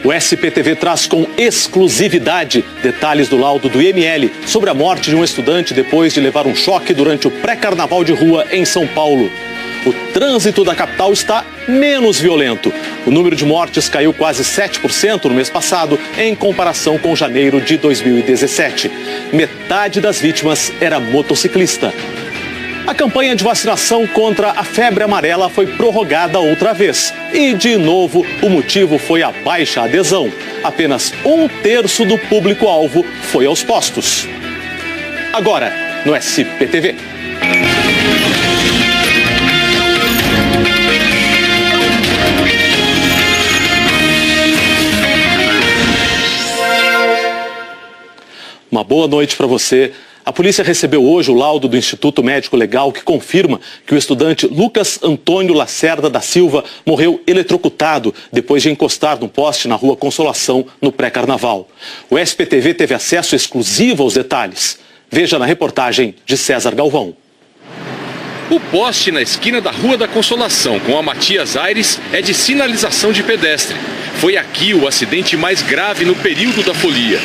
O SPTV traz com exclusividade detalhes do laudo do IML sobre a morte de um estudante depois de levar um choque durante o pré-carnaval de rua em São Paulo. O trânsito da capital está menos violento. O número de mortes caiu quase 7% no mês passado, em comparação com janeiro de 2017. Metade das vítimas era motociclista. A campanha de vacinação contra a febre amarela foi prorrogada outra vez. E, de novo, o motivo foi a baixa adesão. Apenas 1/3 do público-alvo foi aos postos. Agora, no SPTV. Uma boa noite para você. A polícia recebeu hoje o laudo do Instituto Médico Legal que confirma que o estudante Lucas Antônio Lacerda da Silva morreu eletrocutado depois de encostar num poste na Rua Consolação no pré-carnaval. O SPTV teve acesso exclusivo aos detalhes. Veja na reportagem de César Galvão. O poste na esquina da Rua da Consolação com a Matias Aires é de sinalização de pedestre. Foi aqui o acidente mais grave no período da folia.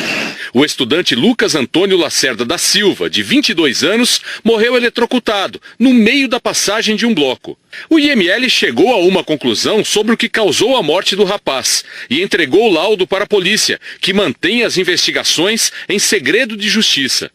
O estudante Lucas Antônio Lacerda da Silva, de 22 anos, morreu eletrocutado no meio da passagem de um bloco. O IML chegou a uma conclusão sobre o que causou a morte do rapaz e entregou o laudo para a polícia, que mantém as investigações em segredo de justiça.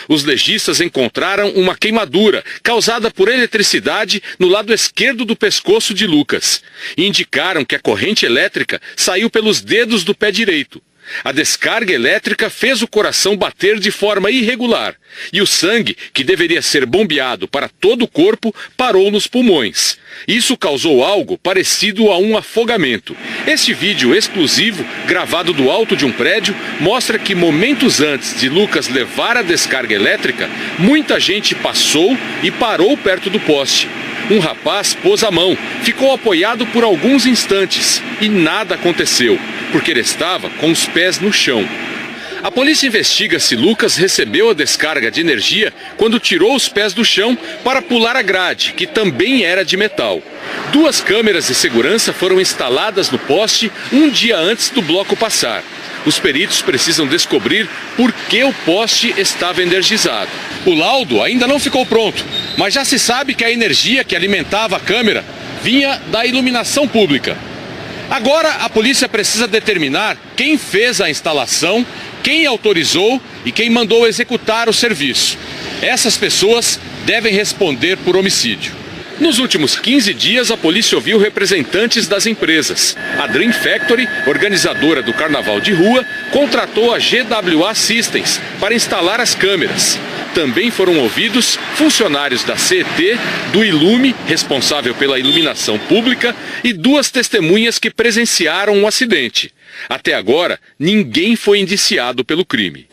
Os legistas encontraram uma queimadura causada por eletricidade no lado esquerdo do pescoço de Lucas e indicaram que a corrente elétrica saiu pelos dedos do pé direito. A descarga elétrica fez o coração bater de forma irregular e o sangue, que deveria ser bombeado para todo o corpo, parou nos pulmões. Isso causou algo parecido a um afogamento. Este vídeo exclusivo, gravado do alto de um prédio, mostra que momentos antes de Lucas levar a descarga elétrica, muita gente passou e parou perto do poste. Um rapaz pôs a mão, ficou apoiado por alguns instantes e nada aconteceu, porque ele estava com os pés no chão. A polícia investiga se Lucas recebeu a descarga de energia quando tirou os pés do chão para pular a grade, que também era de metal. 2 câmeras de segurança foram instaladas no poste um dia antes do bloco passar. Os peritos precisam descobrir por que o poste estava energizado. O laudo ainda não ficou pronto, mas já se sabe que a energia que alimentava a câmera vinha da iluminação pública. Agora a polícia precisa determinar quem fez a instalação, quem autorizou e quem mandou executar o serviço. Essas pessoas devem responder por homicídio. Nos últimos 15 dias, a polícia ouviu representantes das empresas. A Dream Factory, organizadora do Carnaval de Rua, contratou a GWA Systems para instalar as câmeras. Também foram ouvidos funcionários da CET, do Ilume, responsável pela iluminação pública, e 2 testemunhas que presenciaram um acidente. Até agora, ninguém foi indiciado pelo crime.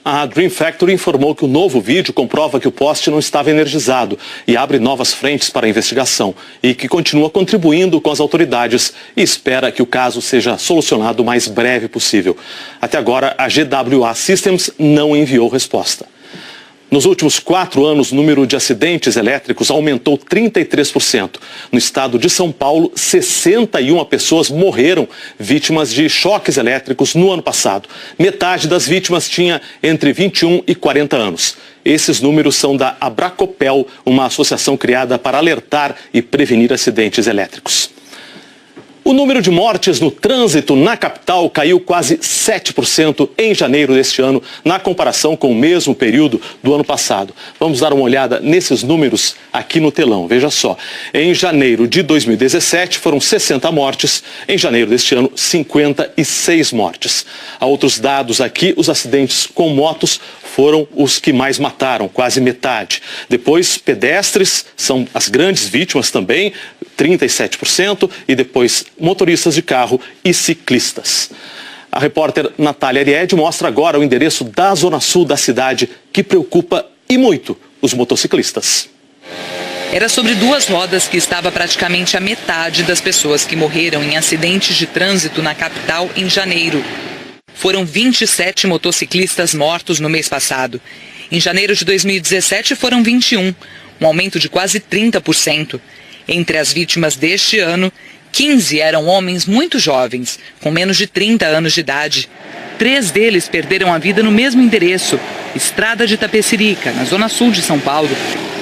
A Dream Factory informou que o novo vídeo comprova que o poste não estava energizado e abre novas frentes para a investigação e que continua contribuindo com as autoridades e espera que o caso seja solucionado o mais breve possível. Até agora, a GWA Systems não enviou resposta. Nos últimos 4 anos, o número de acidentes elétricos aumentou 33%. No estado de São Paulo, 61 pessoas morreram vítimas de choques elétricos no ano passado. Metade das vítimas tinha entre 21 e 40 anos. Esses números são da Abracopel, uma associação criada para alertar e prevenir acidentes elétricos. O número de mortes no trânsito na capital caiu quase 7% em janeiro deste ano, na comparação com o mesmo período do ano passado. Vamos dar uma olhada nesses números aqui no telão. Veja só, em janeiro de 2017 foram 60 mortes, em janeiro deste ano 56 mortes. Há outros dados aqui, os acidentes com motos foram os que mais mataram, quase metade. Depois, pedestres são as grandes vítimas também, 37%, e depois motoristas de carro e ciclistas. A repórter Natália Ariede mostra agora o endereço da zona sul da cidade, que preocupa e muito os motociclistas. Era sobre 2 rodas que estava praticamente a metade das pessoas que morreram em acidentes de trânsito na capital em janeiro. Foram 27 motociclistas mortos no mês passado. Em janeiro de 2017 foram 21, um aumento de quase 30%. Entre as vítimas deste ano, 15 eram homens muito jovens, com menos de 30 anos de idade. 3 deles perderam a vida no mesmo endereço, Estrada de Itapecerica, na zona sul de São Paulo.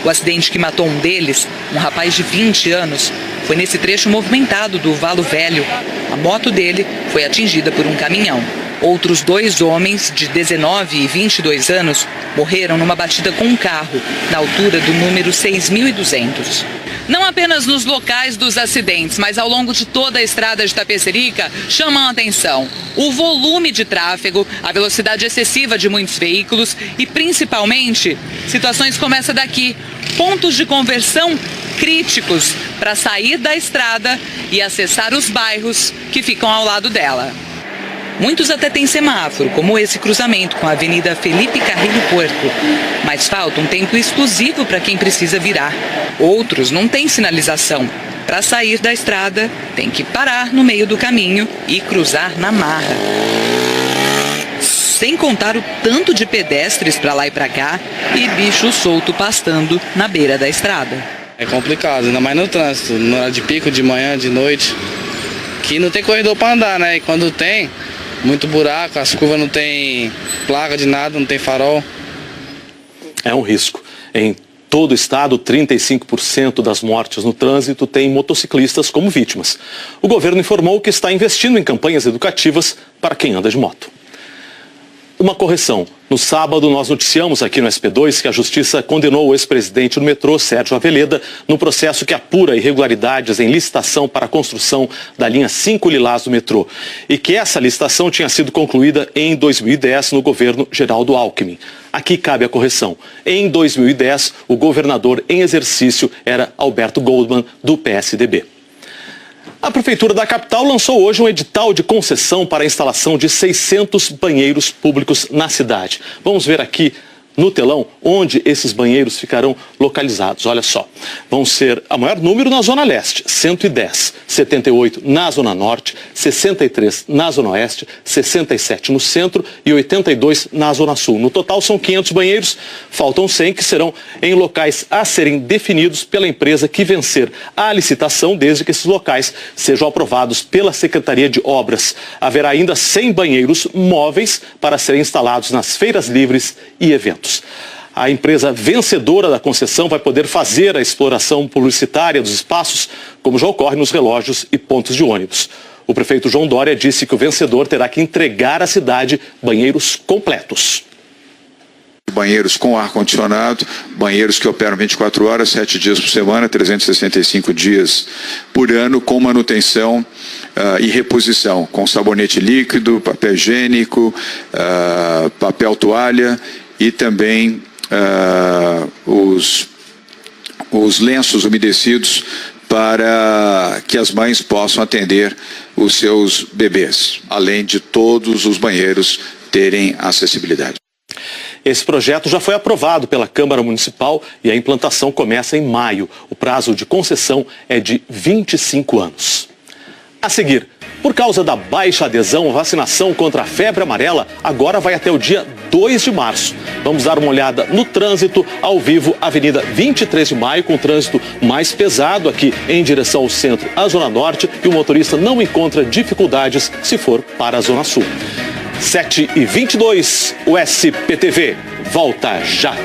O acidente que matou um deles, um rapaz de 20 anos, foi nesse trecho movimentado do Valo Velho. A moto dele foi atingida por um caminhão. Outros 2 homens, de 19 e 22 anos, morreram numa batida com um carro, na altura do número 6.200. Não apenas nos locais dos acidentes, mas ao longo de toda a estrada de Itapecerica, chamam a atenção o volume de tráfego, a velocidade excessiva de muitos veículos e, principalmente, situações como essa daqui, pontos de conversão críticos para sair da estrada e acessar os bairros que ficam ao lado dela. Muitos até têm semáforo, como esse cruzamento com a Avenida Felipe Carrilho Porto, mas falta um tempo exclusivo para quem precisa virar. Outros não têm sinalização. Para sair da estrada, tem que parar no meio do caminho e cruzar na marra. Sem contar o tanto de pedestres para lá e para cá e bicho solto pastando na beira da estrada. É complicado, ainda mais no trânsito, na hora de pico, de manhã, de noite, que não tem corredor para andar, né? E quando tem, muito buraco, as curvas não tem placa de nada, não tem farol. É um risco. Em todo o estado, 35% das mortes no trânsito têm motociclistas como vítimas. O governo informou que está investindo em campanhas educativas para quem anda de moto. Uma correção. No sábado, nós noticiamos aqui no SP2 que a Justiça condenou o ex-presidente do metrô, Sérgio Aveleda, no processo que apura irregularidades em licitação para a construção da linha 5 Lilás do metrô. E que essa licitação tinha sido concluída em 2010 no governo Geraldo Alckmin. Aqui cabe a correção. Em 2010, o governador em exercício era Alberto Goldman, do PSDB. A Prefeitura da capital lançou hoje um edital de concessão para a instalação de 600 banheiros públicos na cidade. Vamos ver aqui no telão onde esses banheiros ficarão localizados. Olha só, vão ser a maior número na Zona Leste, 110, 78 na Zona Norte, 63 na Zona Oeste, 67 no Centro e 82 na Zona Sul. No total são 500 banheiros, faltam 100 que serão em locais a serem definidos pela empresa que vencer a licitação, desde que esses locais sejam aprovados pela Secretaria de Obras. Haverá ainda 100 banheiros móveis para serem instalados nas feiras livres e eventos. A empresa vencedora da concessão vai poder fazer a exploração publicitária dos espaços, como já ocorre nos relógios e pontos de ônibus. O prefeito João Dória disse que o vencedor terá que entregar à cidade banheiros completos. Banheiros com ar-condicionado, banheiros que operam 24 horas, 7 dias por semana, 365 dias por ano, com manutenção e reposição, com sabonete líquido, papel higiênico, papel toalha e também os lenços umedecidos para que as mães possam atender os seus bebês, além de todos os banheiros terem acessibilidade. Esse projeto já foi aprovado pela Câmara Municipal e a implantação começa em maio. O prazo de concessão é de 25 anos. A seguir, por causa da baixa adesão, a vacinação contra a febre amarela agora vai até o dia 2 de março. Vamos dar uma olhada no trânsito ao vivo, Avenida 23 de Maio, com o trânsito mais pesado aqui em direção ao centro, à Zona Norte, e o motorista não encontra dificuldades se for para a Zona Sul. 7h22, o SPTV volta já.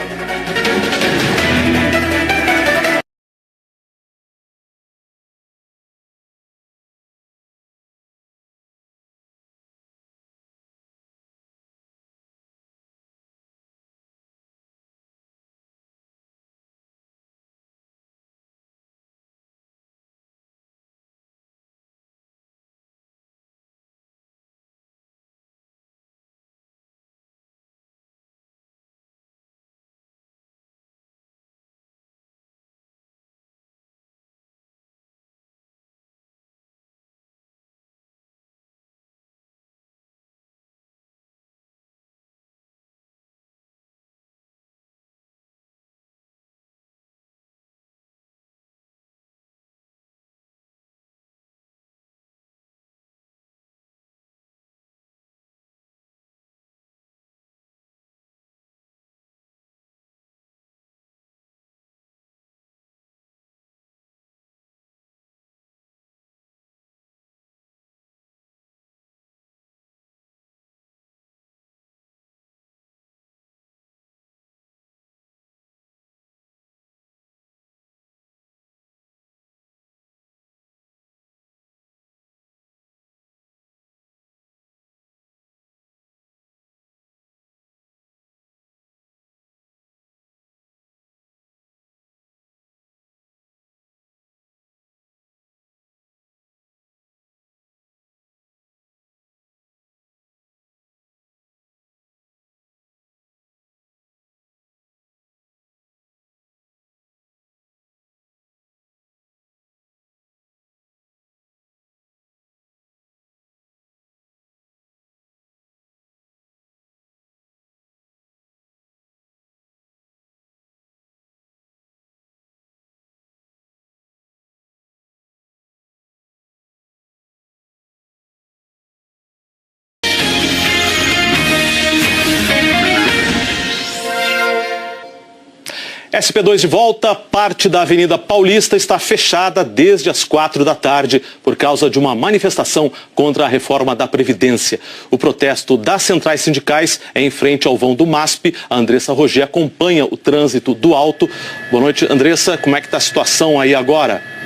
SP2 de volta, parte da Avenida Paulista está fechada desde as 4 da tarde por causa de uma manifestação contra a reforma da Previdência. O protesto das centrais sindicais é em frente ao vão do MASP. A Andressa Roger acompanha o trânsito do Alto. Boa noite, Andressa. Como é que está a situação aí agora?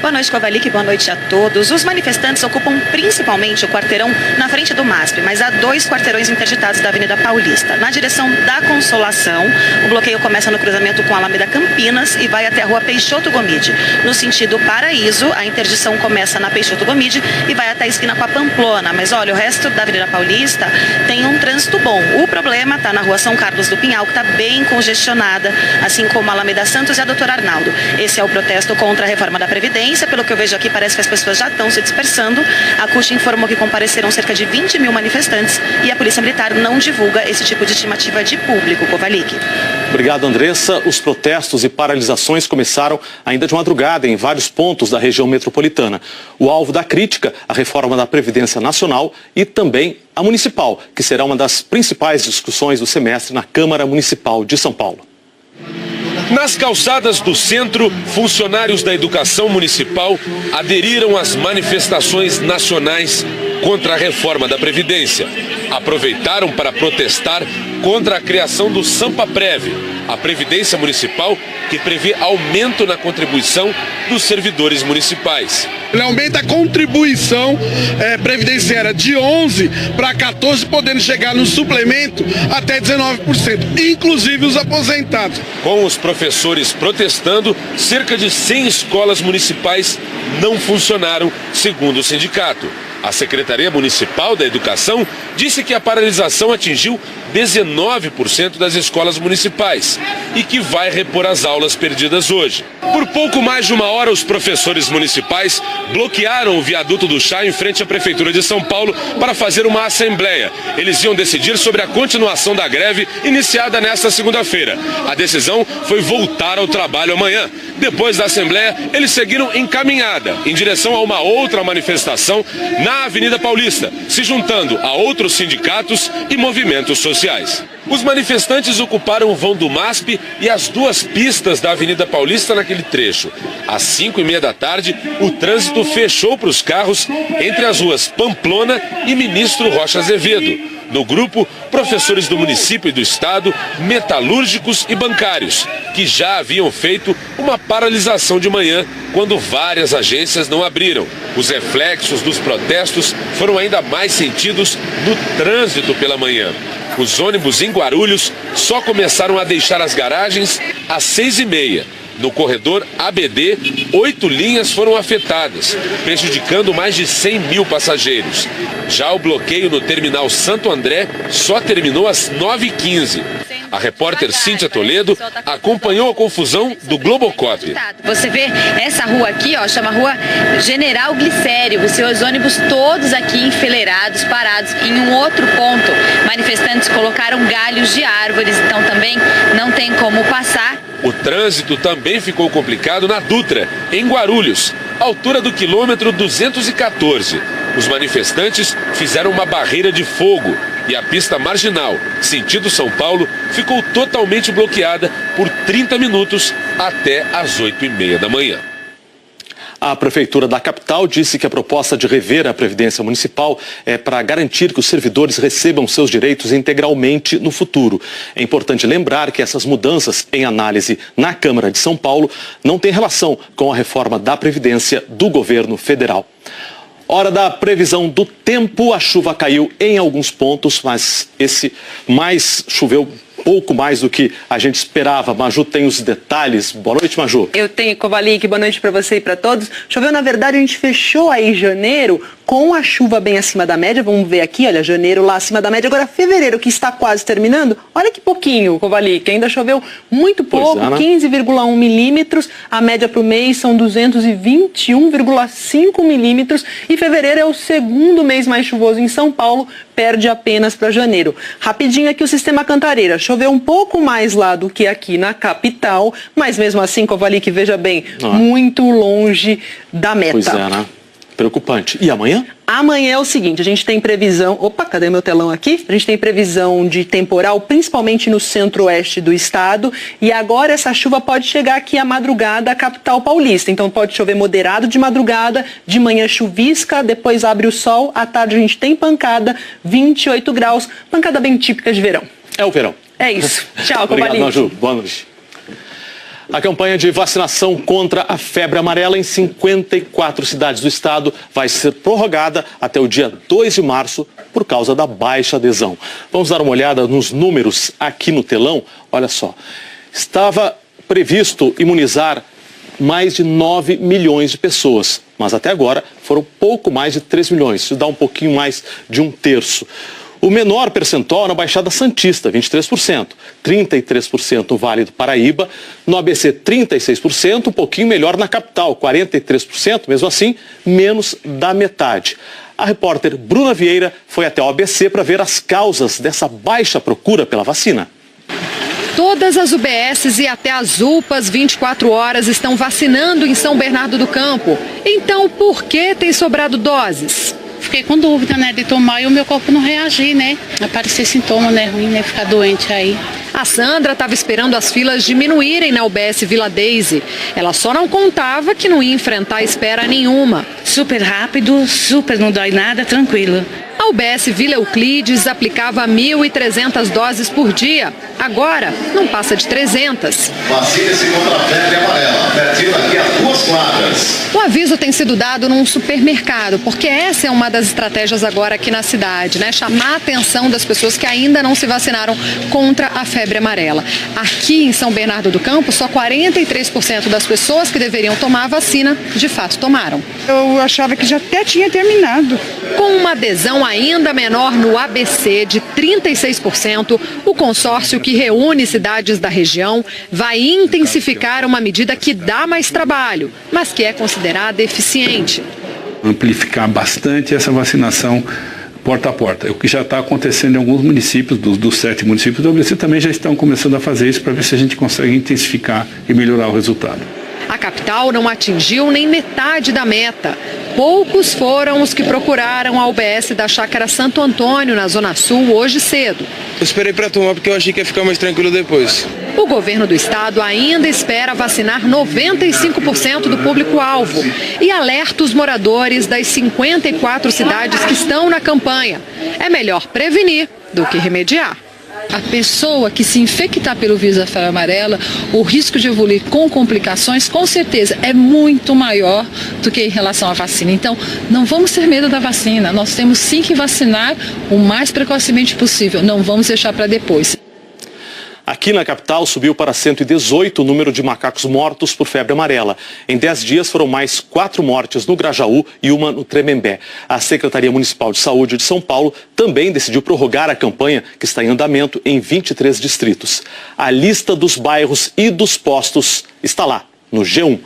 Boa noite, Kovalik. Boa noite a todos. Os manifestantes ocupam principalmente o quarteirão na frente do MASP, mas há 2 quarteirões interditados da Avenida Paulista. Na direção da Consolação, o bloqueio começa no cruzamento com a Alameda Campinas e vai até a rua Peixoto Gomide. No sentido Paraíso, a interdição começa na Peixoto Gomide e vai até a esquina com a Pamplona. Mas olha, o resto da Avenida Paulista tem um trânsito bom. O problema está na rua São Carlos do Pinhal, que está bem congestionada, assim como a Alameda Santos e a Doutor Arnaldo. Esse é o protesto contra a reforma da Previdência. Pelo que eu vejo aqui, parece que as pessoas já estão se dispersando. A CUT informou que compareceram cerca de 20 mil manifestantes e a Polícia Militar não divulga esse tipo de estimativa de público. Kovalik. Obrigado, Andressa. Os protestos e paralisações começaram ainda de madrugada em vários pontos da região metropolitana. O alvo da crítica, a reforma da Previdência Nacional e também a municipal, que será uma das principais discussões do semestre na Câmara Municipal de São Paulo. Nas calçadas do centro, funcionários da educação municipal aderiram às manifestações nacionais contra a reforma da Previdência. Aproveitaram para protestar contra a criação do Sampaprev, a Previdência Municipal que prevê aumento na contribuição dos servidores municipais. Ele aumenta a contribuição previdenciária de 11 para 14, podendo chegar no suplemento até 19%, inclusive os aposentados. Com os professores protestando, cerca de 100 escolas municipais não funcionaram, segundo o sindicato. A Secretaria Municipal da Educação disse que a paralisação atingiu 19% das escolas municipais e que vai repor as aulas perdidas hoje. Por pouco mais de 1 hora, os professores municipais bloquearam o viaduto do Chá em frente à Prefeitura de São Paulo para fazer uma assembleia. Eles iam decidir sobre a continuação da greve iniciada nesta segunda-feira. A decisão foi voltar ao trabalho amanhã. Depois da assembleia, eles seguiram em caminhada em direção a uma outra manifestação na Avenida Paulista, se juntando a outros sindicatos e movimentos sociais. Os manifestantes ocuparam o vão do MASP e as 2 pistas da Avenida Paulista naquele trecho. Às 5h30 da tarde, o trânsito fechou para os carros entre as ruas Pamplona e Ministro Rocha Azevedo. No grupo, professores do município e do estado, metalúrgicos e bancários, que já haviam feito uma paralisação de manhã quando várias agências não abriram. Os reflexos dos protestos foram ainda mais sentidos no trânsito pela manhã. Os ônibus em Guarulhos só começaram a deixar as garagens às 6h30. No corredor ABD, 8 linhas foram afetadas, prejudicando mais de 100 mil passageiros. Já o bloqueio no terminal Santo André só terminou às 9h15. A repórter Cíntia Toledo acompanhou a confusão do Globocop. Você vê essa rua aqui, ó, chama Rua General Glicério. Você vê os ônibus todos aqui enfileirados, parados. Em um outro ponto, manifestantes colocaram galhos de árvores, então também não tem como passar. O trânsito também ficou complicado na Dutra, em Guarulhos, altura do quilômetro 214. Os manifestantes fizeram uma barreira de fogo e a pista marginal, sentido São Paulo, ficou totalmente bloqueada por 30 minutos até às 8h30 da manhã. A Prefeitura da capital disse que a proposta de rever a Previdência Municipal é para garantir que os servidores recebam seus direitos integralmente no futuro. É importante lembrar que essas mudanças em análise na Câmara de São Paulo não têm relação com a reforma da Previdência do governo federal. Hora da previsão do tempo, a chuva caiu em alguns pontos, mas choveu pouco mais do que a gente esperava. Maju tem os detalhes. Boa noite, Maju. Eu tenho, Kovalik. Boa noite para você e para todos. Choveu, na verdade, a gente fechou aí janeiro com a chuva bem acima da média. Vamos ver aqui, olha, janeiro lá acima da média. Agora, fevereiro, que está quase terminando, olha que pouquinho, Kovalik. Ainda choveu muito pouco, 15,1 milímetros. A média para o mês são 221,5 milímetros. E fevereiro é o segundo mês mais chuvoso em São Paulo, perde apenas para janeiro. Rapidinho aqui o sistema Cantareira. Choveu um pouco mais lá do que aqui na capital, mas mesmo assim, Kovalik, veja bem, muito longe da meta. Pois é, né? Preocupante. E amanhã? Amanhã é o seguinte, a gente tem previsão... Opa, cadê meu telão aqui? A gente tem previsão de temporal, principalmente no centro-oeste do estado. E agora essa chuva pode chegar aqui à madrugada à capital paulista. Então pode chover moderado de madrugada, de manhã chuvisca, depois abre o sol. À tarde a gente tem pancada, 28 graus. Pancada bem típica de verão. É o verão. É isso. Tchau, Obrigado, Cobalini. Maju. Boa noite. A campanha de vacinação contra a febre amarela em 54 cidades do estado vai ser prorrogada até o dia 2 de março por causa da baixa adesão. Vamos dar uma olhada nos números aqui no telão. Olha só, estava previsto imunizar mais de 9 milhões de pessoas, mas até agora foram pouco mais de 3 milhões, isso dá um pouquinho mais de um terço. O menor percentual na Baixada Santista, 23%, 33% no Vale do Paraíba, no ABC 36%, um pouquinho melhor na capital, 43%, mesmo assim, menos da metade. A repórter Bruna Vieira foi até o ABC para ver as causas dessa baixa procura pela vacina. Todas as UBSs e até as UPAs 24 horas estão vacinando em São Bernardo do Campo. Então, por que tem sobrado doses? Fiquei com dúvida, né, de tomar e o meu corpo não reagir, né? Aparecer sintoma, né, ruim, né, ficar doente aí. A Sandra estava esperando as filas diminuírem na UBS Vila Daisy. Ela só não contava que não ia enfrentar espera nenhuma. Super rápido, super não dói nada, tranquilo. A UBS Vila Euclides aplicava 1.300 doses por dia. Agora, não passa de 300. Vacine-se contra a febre amarela. Pertinho daqui a 2 quadras. O aviso tem sido dado num supermercado, porque essa é uma das estratégias agora aqui na cidade, né? Chamar a atenção das pessoas que ainda não se vacinaram contra a febre amarela. Aqui em São Bernardo do Campo, só 43% das pessoas que deveriam tomar a vacina, de fato, tomaram. Eu achava que já até tinha terminado. Com uma adesão ainda menor no ABC de 36%, o consórcio que reúne cidades da região vai intensificar uma medida que dá mais trabalho, mas que é considerada eficiente. Amplificar bastante essa vacinação porta a porta. O que já está acontecendo em alguns municípios, dos 7 municípios do ABC, também já estão começando a fazer isso para ver se a gente consegue intensificar e melhorar o resultado. A capital não atingiu nem metade da meta. Poucos foram os que procuraram a UBS da Chácara Santo Antônio, na Zona Sul, hoje cedo. Eu esperei para tomar porque eu achei que ia ficar mais tranquilo depois. O governo do estado ainda espera vacinar 95% do público-alvo e alerta os moradores das 54 cidades que estão na campanha. É melhor prevenir do que remediar. A pessoa que se infectar pelo vírus da febre amarela, o risco de evoluir com complicações, com certeza, é muito maior do que em relação à vacina. Então, não vamos ter medo da vacina. Nós temos sim que vacinar o mais precocemente possível. Não vamos deixar para depois. Aqui na capital subiu para 118 o número de macacos mortos por febre amarela. Em 10 dias foram mais 4 mortes no Grajaú e uma no Tremembé. A Secretaria Municipal de Saúde de São Paulo também decidiu prorrogar a campanha que está em andamento em 23 distritos. A lista dos bairros e dos postos está lá, no G1.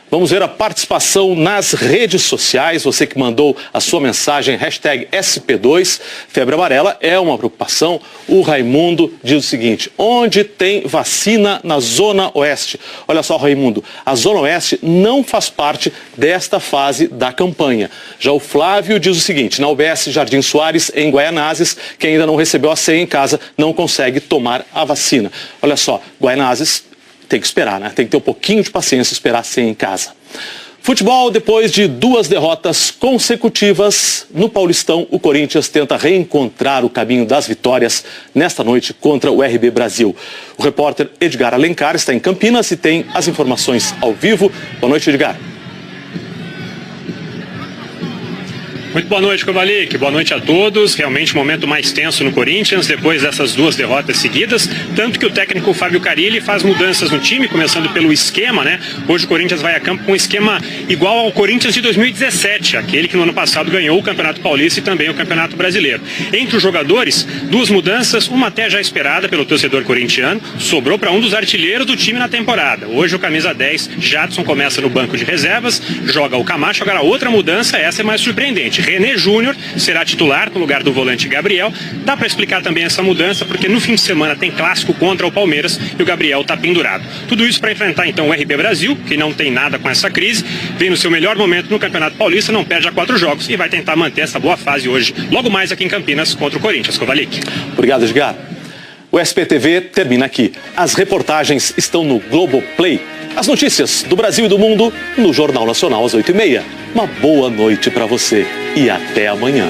Vamos ver a participação nas redes sociais. Você que mandou a sua mensagem, hashtag SP2, febre amarela é uma preocupação. O Raimundo diz o seguinte: onde tem vacina na Zona Oeste? Olha só, Raimundo, a Zona Oeste não faz parte desta fase da campanha. Já o Flávio diz o seguinte: na UBS Jardim Soares, em Guaianazes, quem ainda não recebeu a senha em casa não consegue tomar a vacina. Olha só, Guaianazes tem que esperar, né? Tem que ter um pouquinho de paciência, esperar ser em casa. Futebol, depois de 2 derrotas consecutivas no Paulistão, o Corinthians tenta reencontrar o caminho das vitórias nesta noite contra o RB Brasil. O repórter Edgar Alencar está em Campinas e tem as informações ao vivo. Boa noite, Edgar. Muito boa noite, Kovalik. Boa noite a todos. Realmente um momento mais tenso no Corinthians, depois dessas 2 derrotas seguidas. Tanto que o técnico Fábio Carilli faz mudanças no time, começando pelo esquema, né? Hoje o Corinthians vai a campo com um esquema igual ao Corinthians de 2017, aquele que no ano passado ganhou o Campeonato Paulista e também o Campeonato Brasileiro. Entre os jogadores, 2 mudanças, uma até já esperada pelo torcedor corintiano, sobrou para um dos artilheiros do time na temporada. Hoje o camisa 10, Jadson, começa no banco de reservas, joga o Camacho. Agora outra mudança, essa é mais surpreendente. volante René Júnior será titular no lugar do volante Gabriel. Dá para explicar também essa mudança, porque no fim de semana tem clássico contra o Palmeiras e o Gabriel está pendurado. Tudo isso para enfrentar então o RB Brasil, que não tem nada com essa crise, vem no seu melhor momento no Campeonato Paulista, não perde a 4 jogos e vai tentar manter essa boa fase hoje, logo mais aqui em Campinas contra o Corinthians. Kovalik. Obrigado, Edgar. O SPTV termina aqui. As reportagens estão no Globoplay. As notícias do Brasil e do mundo no Jornal Nacional às 8h30. Uma boa noite para você e até amanhã.